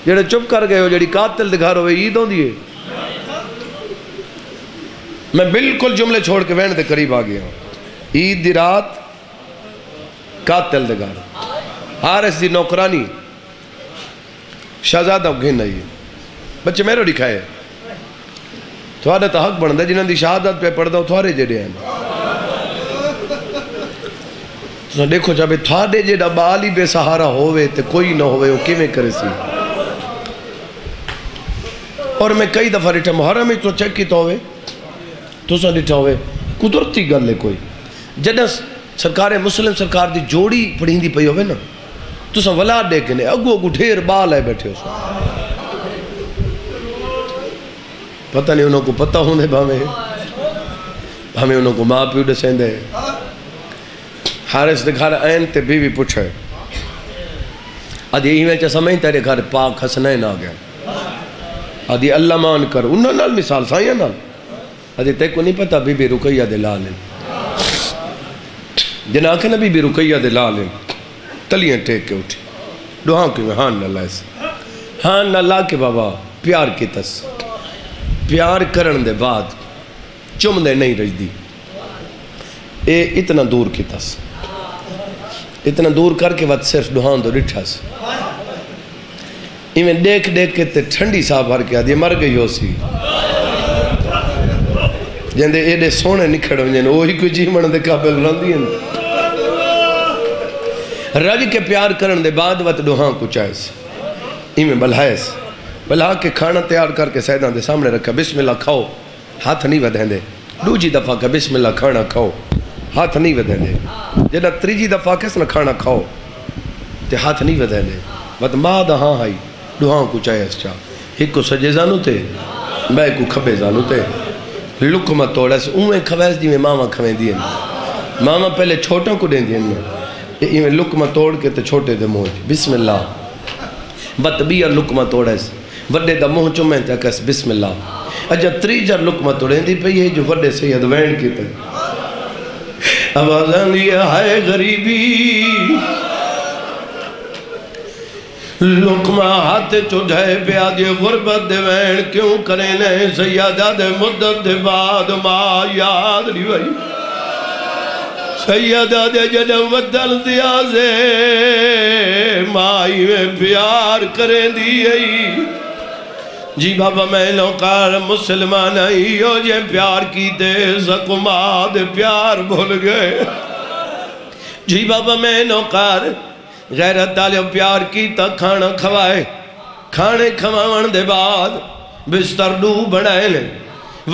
جیڑے چپ کر گئے ہو جیڑی قاتل دے گھر ہوئے عید ہوں دیئے. میں بالکل جملے چھوڑ کے وین دے قریب آ گیا. عید دی رات قاتل دے گھر حارس دی نوکرانی شہزادہ گھن نہیں ہے بچے میرے دکھائے تھوڑا تا حق بڑھن دے جنہاں دی شہادت پہ پڑھ دو تھوڑے جڑے ہیں. تو دیکھو جب تھوڑے جڑا بالی بے سہارا ہوئے تے کوئی نہ ہوئے وہ کیویں کرے سی. اور میں کئی دفعہ ڈٹھا محرم ہی تو چیک کی تو ہوئے تو سا ڈٹھا ہوئے قدرتی گل ہے کوئی جدہ سرکار مسلم سرکار دی جوڑی پڑھیں دی پئی ہوئے نا تو سا ولاد دیکھنے اگو اگو ڈھیر بال ہے بیٹھے ہو سا پتہ نہیں انہوں کو پتہ ہونے ہمیں انہوں کو ماں پیو ڈسیں دے. حارس دے گھر آئین تے بیوی پوچھے آدھی ایویں چا سمجھ تیرے گھر پاک حسنین آ گیا. آدھی اللہ مان کر انہوں نال مثال سائیاں نال آدھی تے کو نہیں پتا بی بی رقیہ دے لالیں جنہاں کہ نبی بی رقیہ دے لالیں تلیاں ٹیک کے اٹھی دعاں کی میں ہاں نہ لائے سے ہاں نہ لا کے بابا پیار کی تس پیار کرن دے بعد چم دے نہیں رج دی اے اتنا دور کی تس اتنا دور کر کے بعد صرف دعاں دو رٹھا سے ایمیں دیکھ دیکھ کے تے ٹھنڈی صاحب بھر کے آدھی مر گئی ہو سی جندے ایڈے سونے نکھڑ ونجن وہی کوئی جیمن دے قابل رندی ہیں رج کے پیار کرن دے بعد وقت دوہاں کو چاہیس ایمیں بلہائیس بلہا کے کھانا تیار کر کے سیدان دے سامنے رکھا بسم اللہ کھاؤ ہاتھ نہیں ودھیں دے دوجی دفعہ کا بسم اللہ کھانا کھاؤ ہاتھ نہیں ودھیں دے جدہ تریجی دفعہ کس نہ کھانا کھاؤ تے ہاتھ نہیں ودھیں دے وقت بعد ہاں آئی دوہاں کو چاہیس چاہ ایک کو سجے زانو تے میں کو کھبے زانو تے لکمہ توڑا سے اوہیں کھویس دی میں ماما کھویں دیں ماما پہلے چھوٹوں کو دیں دیں ایویں لکمہ توڑ کے تے چھوٹے دے موج بسم اللہ بطبیہ لکمہ توڑے سے وڈے دا موہ چمیں تے کس بسم اللہ اجا تریجر لکمہ توڑیں دی پئی ہے جو وڈے سید وین کی تے آوازاں دیا ہے غریبی لکمہ ہاتھ چڑھائے پیا دی غربت دے وین کیوں کریں نے سیدہ دے مدت دے بعد ماں یاد نہیں بھائی سیدہ دے جنم ودل دیا سے مائی میں پیار کریں دیئی جی بابا میں نوکار مسلمان آئی ہو جے پیار کی دے زکماد پیار بھول گئے جی بابا میں نوکار غیرت دالیوں پیار کی تا کھانا کھوائے کھانے کھواؤن دے بعد بستر ڈو بنائے لیں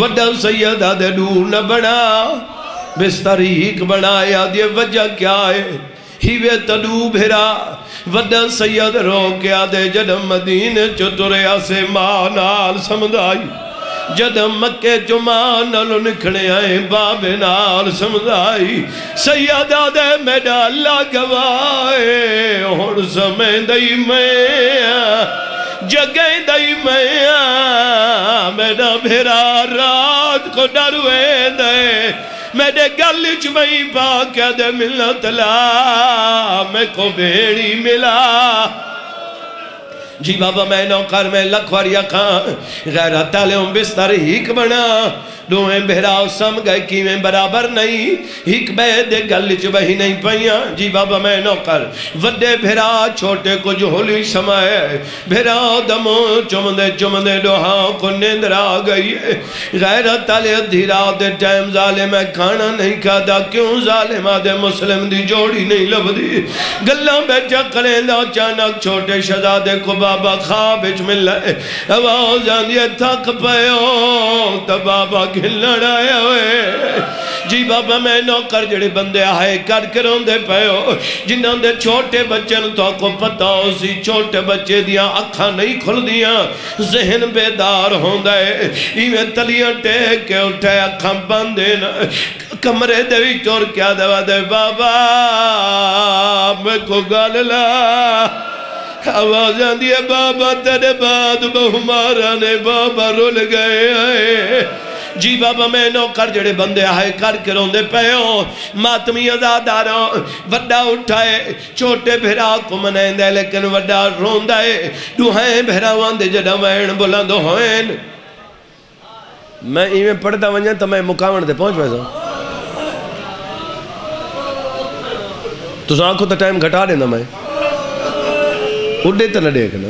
وڈا سیدہ دے ڈو نہ بنا بستر ہیک بنایا دے وجہ کیا ہے ہیوے تڈو بھیرا وڈا سید رو کیا دے جنم مدین چتریا سے ماں نال سمدائی جد مکے جمان نالو نکھنے آئے بابے نال سمجھائی سیدہ دے میڈا اللہ گوائے اور سمیں دئی میں جگہیں دئی میں میڈا بھیرا رات کو ڈروے دے میرے گل چوئی پاکہ دے ملت لا میں کو بھیڑی ملا جی بابا میں نوکر میں لکھواریا کھان غیرہ تالیوں بستر ہیک بنا دوہیں بہراؤ سم گئے کیویں برابر نہیں ہیک بے دے گل چوئی نہیں پہیاں جی بابا میں نوکر وڈے بھرا چھوٹے کو جو ہولی سمائے بھرا دمو چمدے دوہاں کو نیندر آ گئی ہے غیرہ تالیہ دھیرا دے ٹائم ظالم ہے کھانا نہیں کھادا کیوں ظالم آدھے مسلم دی جوڑی نہیں لب دی گلہ بیچا کریں دا چانک چھوٹے شہزادے کو بابا خوابچ مل لائے آواز آندھے تھک پیو تا بابا گھلڑ آئے ہوئے جی بابا میں نوکر جڑے بندے آئے کروں دے پیو جنہوں دے چھوٹے بچن تو کو پتہ ہو سی چھوٹے بچے دیاں اکھاں نہیں کھل دیاں ذہن بیدار ہوں دے ایویں تلیاں ٹیک کے اٹھے اکھاں بندے کمرے دے بھی چور کیا دوا دے بابا میں کو گاللا آواز آندھی ہے بابا تیرے بعد بہمارا نے بابا رول گئے آئے جی بابا میں نوکر جڑے بندے آئے کر روندے پیو ماتمی ازاداراں وڈا اٹھائے چھوٹے بھیرا کو منائیں دے لیکن وڈا روندائے دوہائیں بھیرا واندے جڑا وین بلندو ہوئیں میں ایویں پڑھتا ونجا تو میں مقامن دے پہنچ ویسا تو آنکھوں تا ٹائم گھٹا دینا میں اڈے تو نہ دیکھنا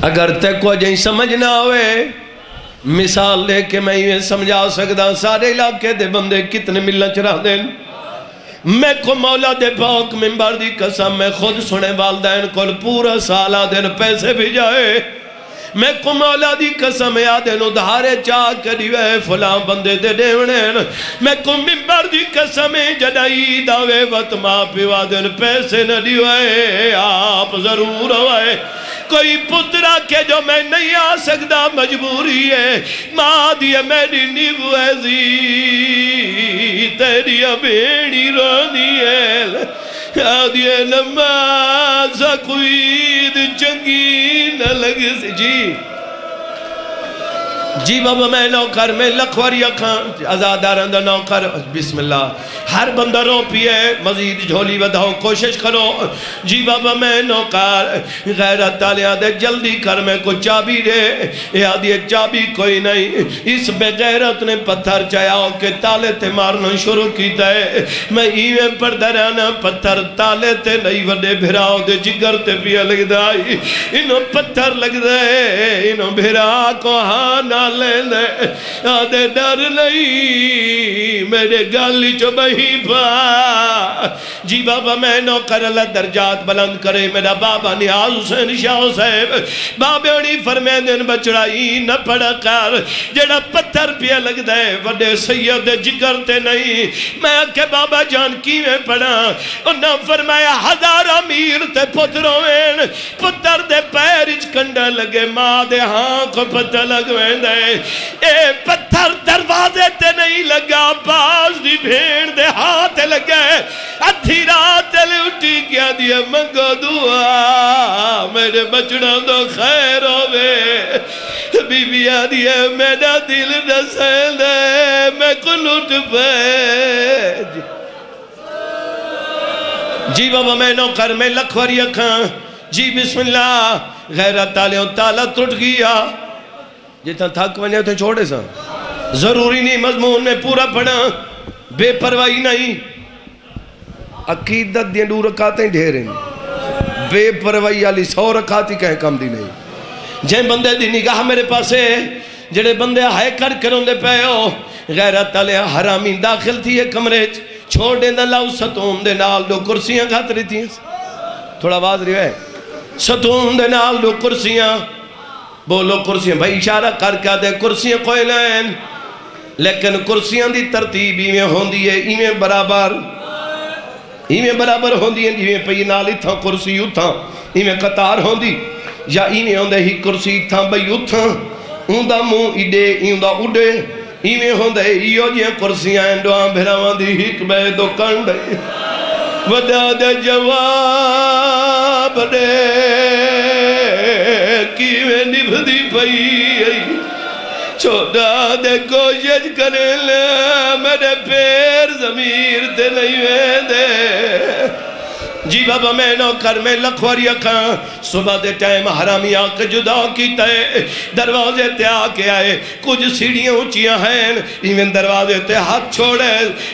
اگر تے کو جائیں سمجھ نہ ہوئے مثال لے کے میں یہ سمجھا سکتا سارے علاقے دے بندے کتنے ملنا چرا دیں میں کو مولا دے پاک منبر دی قسم میں خود سنے والدین کو پورا سالہ دن پیسے بھی جائے میں کو مولا دی قسم یادن ادھارے چاہ کریوے فلاں بندے دے دیونین میں کو منبر دی قسم جدائی داوے وقت ماں پیوا دن پیسے نہ دیوے آپ ضرور ہوئے کوئی پترہ کے جو میں نہیں آ سکتا مجبوری ہے ماں دیئے میری نیو ایزی تیری بیڑی رو دیئے آدھیے نمازہ کوئی چنگی نہ لگے سے جی بابا میں نوکر میں لکھواری اکھاں آزاداران دا نوکر بسم اللہ ہر بندہ رو پیے مزید جھولی ودھاؤ کوشش کرو جی بابا میں نوکر غیرت تالیاں دے جلدی کر میں کو چابی دے یادی چابی کوئی نہیں اس بے غیرت نے پتھر چاہاؤ کہ تالے تے مارنا شروع کیتا ہے میں ایویں پر درانا پتھر تالے تے نہیں وڈے بھراؤ دے جگر تے پیا لگ دائی انہوں پتھر لگ دے انہوں بھرا کو ہانا لے لے آدھے ڈر نہیں میرے گالی چو بہی پا جی بابا میں نوکر اللہ درجات بلند کرے میرا بابا نیاز حسین شاہ صاحب بابیانی فرمین دن بچڑائی نہ پڑا کر جڑا پتھر پیا لگ دے وڈے سید جگر تے نہیں میں کہ بابا جان کیویں پڑا انہاں فرمایا 1000 امیر تے پتروین پتر دے پیرچ کنڈا لگے ماں دے ہاں کو پتہ لگویں دے اے پتھر دروازے تے نہیں لگا باز دی بھیڑ دے ہاتھ لگے ادھی رات لوٹی کیا دیا منگو دعا میرے بچڑا دو خیر ہوئے بی بی آدیا میرا دل نسل دے میں کو لوٹ پہ جی بابا میں نوکر میں لکھواری اکھاں جی بسم اللہ غیرت تالیوں تالا ٹوٹ گیا جتنا تھک ونجے تھے چھوڑے سا ضروری نہیں مضمون میں پورا پڑھا بے پرواہی نہیں عقیدت دیں 2 رکعتیں ڈھیریں بے پرواہی علی 100 رکعتی کہیں کم دی نہیں جن بندے دی نگاہ میرے پاس ہے جڑے بندے ہائے کروں دے پہ ہو غیرت تالیاں حرامی داخل تھی ایک کمرے چھوڑ دیں دا لاؤ ستون دے نال 2 کرسیاں گھات رہی تھی تھوڑا آواز رہی ہے ستون دے نال 2 کرسیاں بولو کرسیاں بھائی اشارہ کر کیا دے کرسیاں کوئی لین لیکن کرسیاں دی ترتیب ایویں ہوندی ہے ایویں برابر ہوندی ہے ایویں پئی نال اتھاں کرسی اتھاں ایویں قطار ہوندی یا ایویں ہوندے ہی کرسی اتھاں بھئی اتھاں اوندا منہ ایڈے ایوندا اڈے ایویں ہوندے ایو جیاں کرسیاں دعا بھراواں دی ہک بے دو کنڈے وڈا دے جواب دے کیویں نبھدی پئی چھوٹا دے کوشش کرے لے میرے پیر ضمیر تے نہیں ویندے جی بابا میں نو کر میں لکھواری اکھاں صبح دے ٹائم حرامی آکے جدا کیتا ہے دروازے تے آکے آئے کچھ سیڑھیاں اونچیاں ہیں ایویں دروازے تے ہاتھ چھوڑے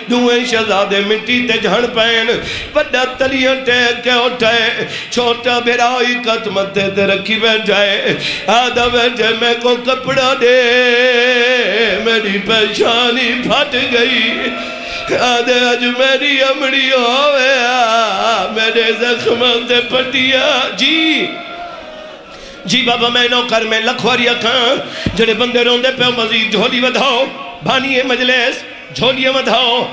دوئیں شہزادے مٹی تے جھڑ پین بڑا تلیاں ٹیک کے اٹھائے چھوٹا بیرائی قدمتے تے رکھی بیٹھائے آدھا بیٹھے میں کو کپڑا دے میری پریشانی پھٹ گئی آدھے اج میری امڑی ہویا میرے زخموں تے پٹیا جی بابا میں نو کر میں لکھواری اکھاں جڑے بندے روندے پہ مزید جھولی ودھاؤ بھانی مجلس جھولی ودھاؤ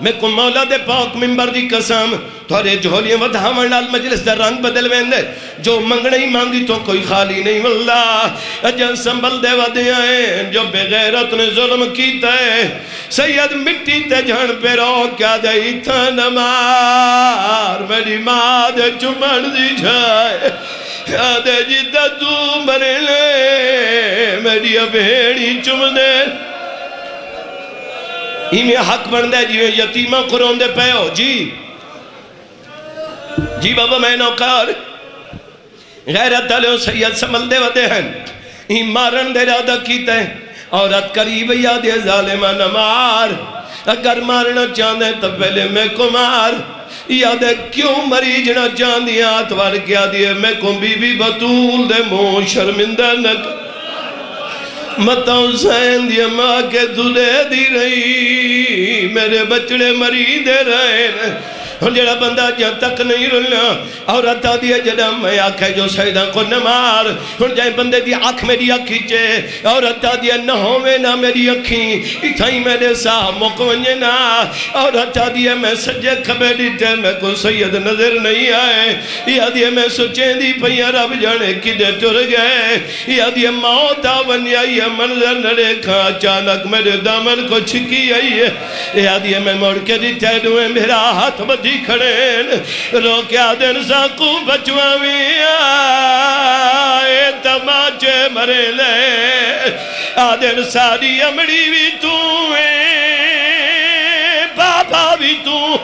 میں کو مولا دے پاک ممبر دی قسم تھوڑے جھولیاں ودھاون نال مجلس دا رنگ بدل ویندے جو منگنے ہی مانگی تو کوئی خالی نہیں واللہ اجن سنبھل دے ودے آئیں جو بغیرت نے ظلم کیتا ہے سید مٹی تے جھن پہ رو کیا دے تھا نمار میری ماں دے چمڑ دی جھائے آدھے جدہ تو مرے لے میری بھیڑی چم دے میں حق بن دے جی یتیمہ قرآن دے پہ ہو جی بابا میں نوکار غیرت علیہ سید سمل دے ودے ہیں مارن دے رادہ کیتے ہیں عورت قریب یاد ظالمہ نمار اگر مارنا چاندے تو پہلے میں کو مار یاد کیوں مریج نہ چاندی آتوار کیا دیئے میں کو بی بی بطول دے مو شرمندہ نک متا حسین دی ماں کے دھلے دی رہی میرے بچڑے مری دے رہے جڑا بندہ جہاں تک نہیں رلنا عورت آدھی جڑا میں آکھے جو سیدہ کو نمار جائے بندے دی آنکھ میری آنکھی چے عورت آدھی نہ ہوئے نہ میری آنکھیں اتھائی میرے ساہ مکونجے نا عورت آدھی میں سجے کھبے دیتے میں کو سید نظر نہیں آئے یہ آدھی میں سچیں دی پہیا رب جانے کدے ٹر گئے یہ آدھی موت آونی آئی ہے منظر نہ دیکھا اچانک میرے دامن کو چھکی آئی ہے یہ آدھی میں موڑ کے دیتے دوئے میرا ہاتھ بدھی کھڑین رو کیا دن ساکو بچواوی آئے تماچے مرے لے آدن ساری امڑی بھی تو بابا بھی تو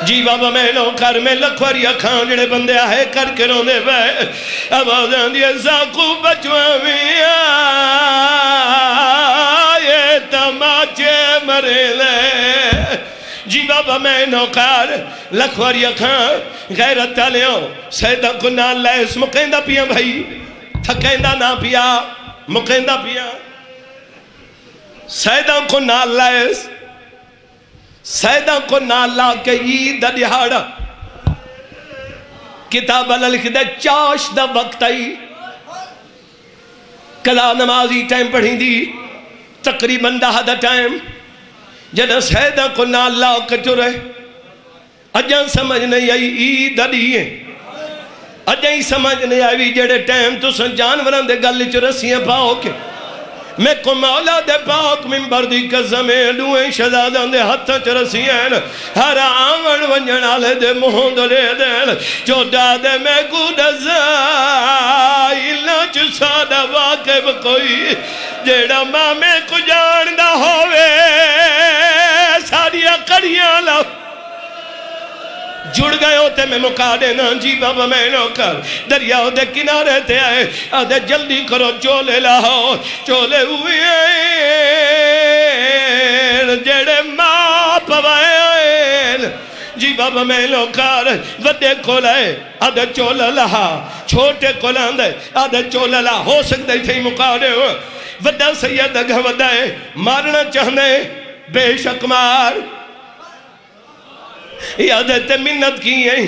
جی بابا میں نو کر میں لکھواری اکھاں جڑے بندے آئے کر کے رونے بے اب آدھان دیا ساکو بچواوی آئے تماچے مرے لے جی بابا میں نوکار لکھواری اکھاں غیرت تالیوں سیدہ کو نال لیس مقیندہ پیا بھائی تھکیندہ نہ پیا مقیندہ پیا سیدہ کو نال لیس سیدہ کو نال لا کے عید دا دہاڑا کتاب اللہ لکھ دے چاش دا وقت آئی کلا نمازی ٹائم پڑھیں دی تقریباً دا ٹائم جدہ سیدہ کو نال لاؤ کچھو رہے اجاں سمجھ نہیں آئی عید دیئے اجاں ہی سمجھ نہیں آئی جڑے ٹائم تو سن جانوران دے گلی چو رسیاں پاؤ کے میں کو مولا دے پاک ممبر دی قسمیں دوئیں شہزادان دے ہتھاں چو رسیاں ہر آمن ونجن آلے دے مہون دے دین جو دادے میں کو دزائی لچ سادہ واقب کوئی جیڑا ماں میں کو جان دا ہوئے ساریاں کڑیاں لاؤ جڑ گئے ہوتے میں مکا دینا جی بابا میں نوکر دریاؤ دے کنارے تے آئے آدھے جلدی کرو چولے لاؤ چولے ہوئے جڑے ماں پوائے آئے جی بابا میں نوکر وڈے کھولائے آدھے چولے لہا چھوٹے کھولان دے آدھے چولے لا ہو سکتے تھے مکا دے وڈا سید اگہ وڈائے مارنا چاہنے بے شک مار یادت منت کی ہیں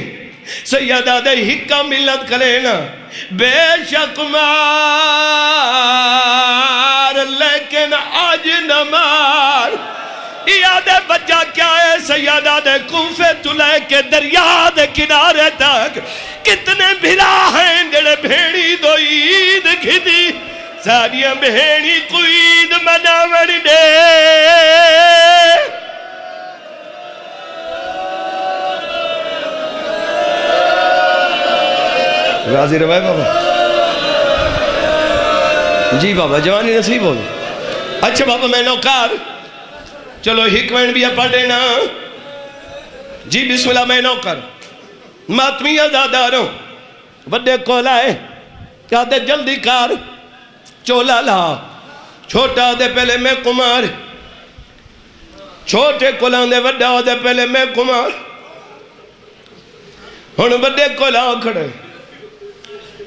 سید آدھے ہکا ملت کلینا بے شک مار لیکن آج نہ مار یادے بچہ کیا ہے سیدہ دے کوفے تو لے کے دریا دے کنارے تک کتنے بھرا ہیں جڑے بھیڑی دو عید کھدی ساریاں بھیڑی کو عید مناور دے راضی روائے بابا جی بابا جوانی نصیب ہو اچھا بابا میں نوکار چلو حکمین بھی پڑھے نا جی بسم اللہ میں نوکر ماتمی ازاداروں وڈے کولا ہے کیا دے جلدی کار چولا لا چھوٹا دے پہلے میں کمار چھوٹے کولان دے وڈا دے پہلے میں کمار ہن وڈے کولا کھڑے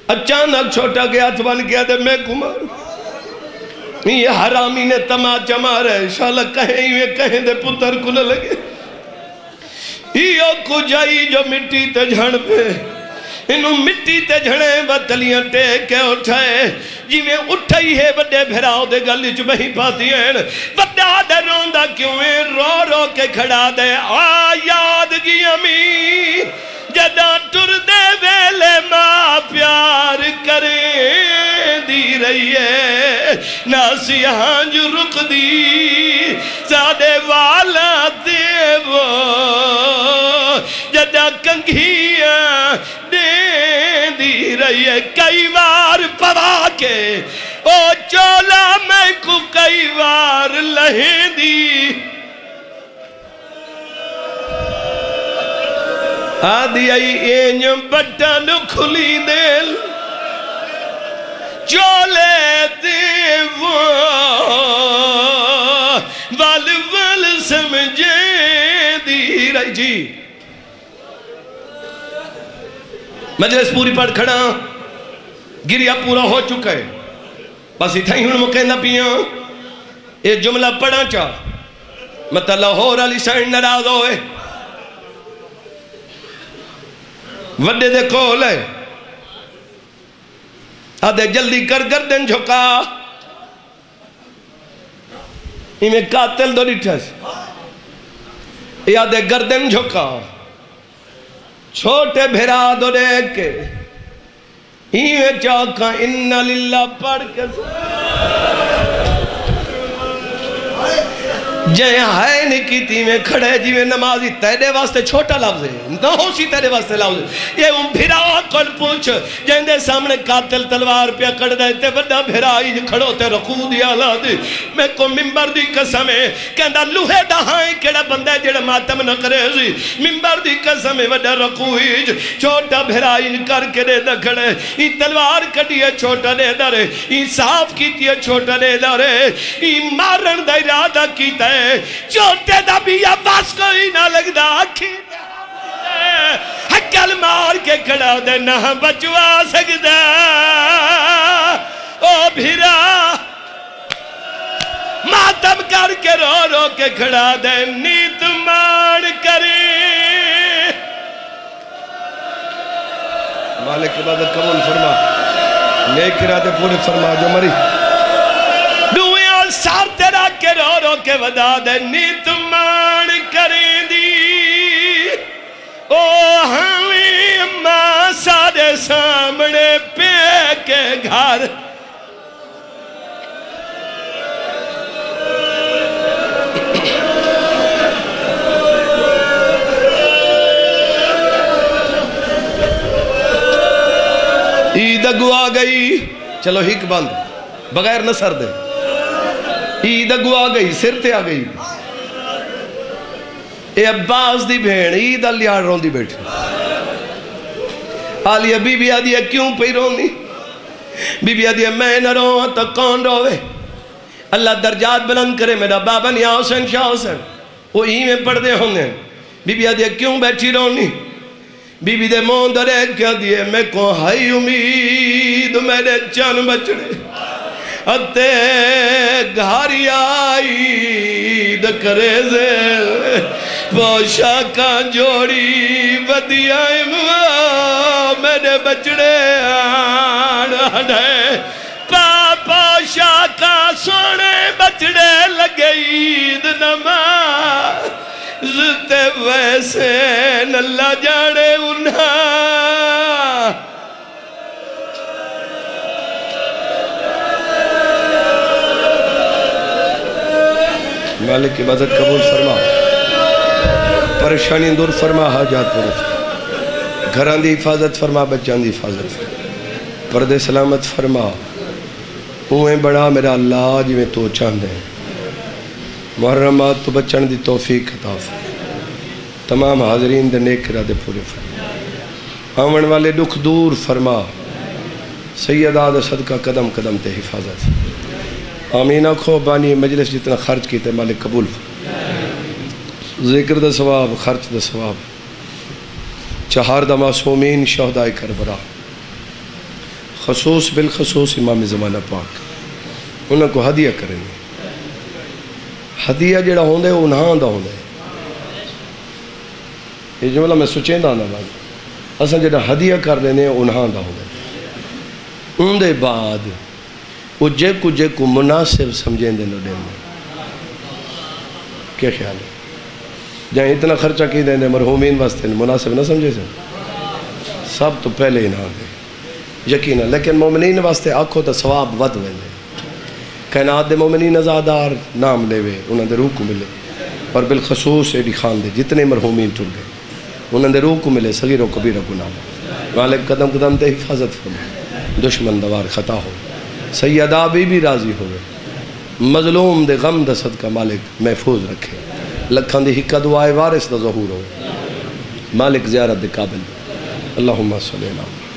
اچانک چھوٹا گیا ہاتھ بن گیا دے میں کمار یہ حرامی نے تماچا مارا ہے شالا کہیں دے پتر کھلے لگے یہ کو جائی جو مٹی تے جھڑ پہ انہوں مٹی تے جھڑے بطلیاں ٹیک کے اٹھائے جی میں اٹھائی ہے بڑے بھراؤ دے گلی چ بہی پاتی ہیں بڑا دے روندہ کیوں ہے رو رو کے کھڑا دے یاد کی امیر جدہ ٹر دے ویلے ماں پیار کریں دی رہی ہے ناسی ہانج رک دی سادے والا دے وہ جدہ کنگھیاں دے دی رہی ہے کئی بار پوا کے او چولا میں کو کئی بار لہیں دی آدھی آئی اینجم بٹن کھلی دل چولے دیو وال وال سمجھے دی رہی جی مجلس پوری پڑھ کھڑا گریا پورا ہو چکا ہے بس اتھائی ہن مکہندہ پیاں ایک جملہ پڑھا چاہ مطلع لاہور علی سائن نراز ہوئے وڈے دے کول ہے آدھے جلدی کر گردن جھکا میں قاتل دو ڈیٹھس آدھے گردن جھکا چھوٹے بھیرا دو دیکھ کے میں چاکا انہا للہ پڑھ کے جائیں ہے نکیتی میں کھڑے جی میں نمازی تیرے واسطے چھوٹا لفظ ہے نہ ہو سی تیرے واسطے لفظ ہے یہ بھیراؤ کل پوچھ جائیں دے سامنے قاتل تلوار پہ کڑ دے تے وڈا بھیرائی کھڑو تے رکھو دیا لا دی میں کو ممبر دی قسم ہے کہندہ لوہے دہائیں کیڑا بندہ جڑا ماتم نہ کرے سی ممبر دی قسم ہے وڈا رکھو ہی چھوٹا بھیرائی کر کے دے دا کھڑے یہ تلوار کٹیے چھوٹا دے دا رے یہ صاف کیتیے چھوٹا دے دا رے یہ مارن دا ارادہ کیتا ہے چھوٹے دا بھی عباس کوئی نہ لگ دا آکھی حکل مار کے کھڑا دے نہ بچوا سکتا او بھیرا ماتم کر کے رو رو کے کھڑا دے نیت مان کرے مالک عبادت قبول فرما نیک ارادے پورے فرما جو مری سار تیرا کے رو رو کے ودا دے نیت مان کریں دی او ہمیں ماں سارے سامنے پہ کے گھر عید اگو آ گئی چلو ہک بند بغیر نہ سر دے عید اگو آ گئی سر تے آ گئی اے عباس دی بھین عید علیہ رون دی بیٹھ آلیہ بی بی آدھی ہے کیوں پہ رون دی بی بی آدھی ہے میں نہ رون تو کون روے اللہ درجات بلند کرے میرا بابا نیا حسین شاہ حسین وہ ہی میں پڑھ دے ہوں گے بی بی آدھی ہے کیوں بیٹھی رون دی بی بی دے مون درے کیا دیئے میں کو ہائی امید میرے چان بچڑے اتے گھاری آئی دکرے زے پوشا کا جوڑی بدی آئی میرے بچڑے آڑے پاپا شاہ کا سونے بچڑے بچڑے لگے عید نماز تے ویسے اللہ جاڑے انہاں مالک کی عبادت قبول فرما پریشانی دور فرما حاجات پورے گھران دی حفاظت فرما بچان دی حفاظت فرما پردے سلامت فرما ہوئے بڑا میرا اللہ جی میں تو چاند ہے محرمات تو بچان دی توفیق عطا فرما تمام حاضرین دے نیک ارادے پورے فرما آمن والے دکھ دور فرما سیدہ دے صدقہ قدم قدم تے حفاظت آمین آنکھو بانی مجلس جتنا خرچ کیتے مالک قبول ذکر دا ثواب خرچ دا ثواب چہار دا معصومین شہداء کربلا خصوص بالخصوص امام زمانہ پاک انہوں کو ہدیہ کریں ہدیہ جڑا ہوندے انہاں دا ہوندے یہ جملہ میں سوچیں دا نا اصلا جڑا ہدیہ کر لینے انہاں دا ہوندے ان دے بعد وہ جے کو مناسب سمجھیں دے نو دیں کیا خیال ہے جہاں اتنا خرچہ کی دیں دے مرحومین واسطے مناسب نہ سمجھے سے سب تو پہلے ہی نہ دے یقینا لیکن مومنین واسطے آنکھوں تا ثواب ود ویندے کائنات دے مومنین ازادار نام لے وے انہاں دے روح کو ملے اور بالخصوص ایڈی خان دے جتنے مرحومین ٹر گئے انہاں دے روح کو ملے صغیر و کبیر و گناہ مالک قدم قدم دے حفاظت فرما دشمن دوار خطا ہو سیدہ بھی راضی ہوئے مظلوم دے غم دا صدقہ مالک محفوظ رکھے لکھان دی حقہ دعائے وارث دا ظہور ہو مالک زیارت دے قابل اللہم صلی اللہ